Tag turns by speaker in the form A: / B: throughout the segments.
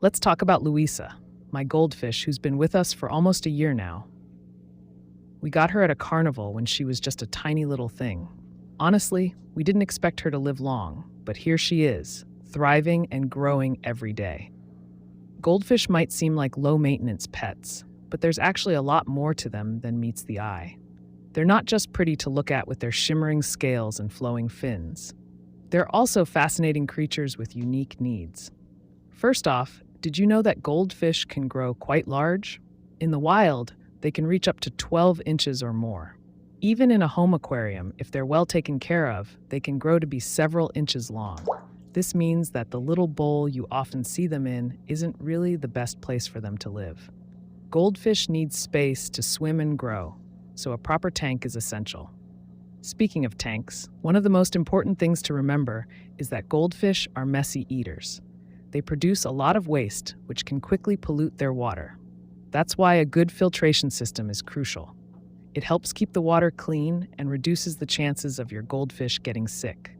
A: Let's talk about Louisa, my goldfish who's been with us for almost a year now. We got her at a carnival when she was just a tiny little thing. Honestly, we didn't expect her to live long, but here she is, thriving and growing every day. Goldfish might seem like low-maintenance pets, but there's actually a lot more to them than meets the eye. They're not just pretty to look at with their shimmering scales and flowing fins. They're also fascinating creatures with unique needs. First off, did you know that goldfish can grow quite large? In the wild, they can reach up to 12 inches or more. Even in a home aquarium, if they're well taken care of, they can grow to be several inches long. This means that the little bowl you often see them in isn't really the best place for them to live. Goldfish need space to swim and grow, so a proper tank is essential. Speaking of tanks, one of the most important things to remember is that goldfish are messy eaters. They produce a lot of waste, which can quickly pollute their water. That's why a good filtration system is crucial. It helps keep the water clean and reduces the chances of your goldfish getting sick.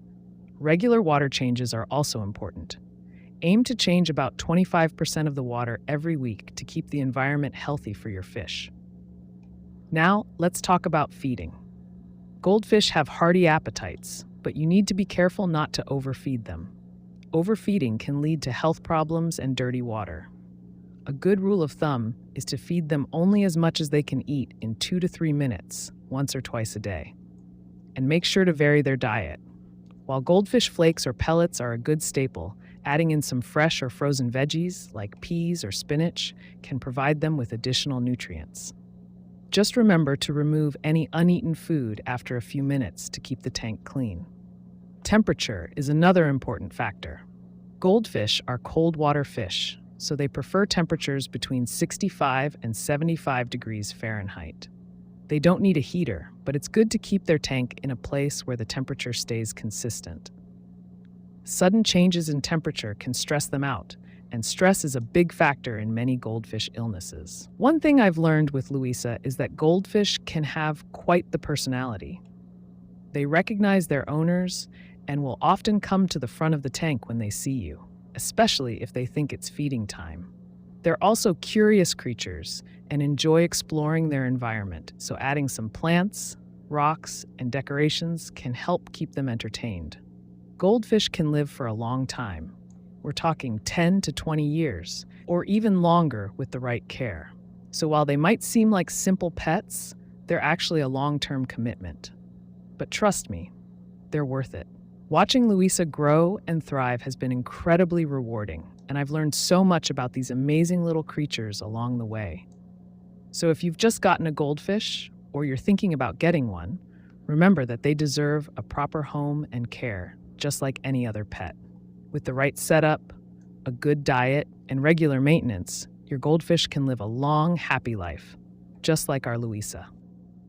A: Regular water changes are also important. Aim to change about 25% of the water every week to keep the environment healthy for your fish. Now, let's talk about feeding. Goldfish have hearty appetites, but you need to be careful not to overfeed them. Overfeeding can lead to health problems and dirty water. A good rule of thumb is to feed them only as much as they can eat in 2 to 3 minutes, once or twice a day. And make sure to vary their diet. While goldfish flakes or pellets are a good staple, adding in some fresh or frozen veggies, like peas or spinach, can provide them with additional nutrients. Just remember to remove any uneaten food after a few minutes to keep the tank clean. Temperature is another important factor. Goldfish are cold water fish, so they prefer temperatures between 65 and 75 degrees Fahrenheit. They don't need a heater, but it's good to keep their tank in a place where the temperature stays consistent. Sudden changes in temperature can stress them out, and stress is a big factor in many goldfish illnesses. One thing I've learned with Louisa is that goldfish can have quite the personality. They recognize their owners and will often come to the front of the tank when they see you, especially if they think it's feeding time. They're also curious creatures and enjoy exploring their environment, so adding some plants, rocks, and decorations can help keep them entertained. Goldfish can live for a long time. We're talking 10 to 20 years, or even longer with the right care. So while they might seem like simple pets, they're actually a long-term commitment. But trust me, they're worth it. Watching Louisa grow and thrive has been incredibly rewarding, and I've learned so much about these amazing little creatures along the way. So if you've just gotten a goldfish, or you're thinking about getting one, remember that they deserve a proper home and care, just like any other pet. With the right setup, a good diet, and regular maintenance, your goldfish can live a long, happy life, just like our Louisa.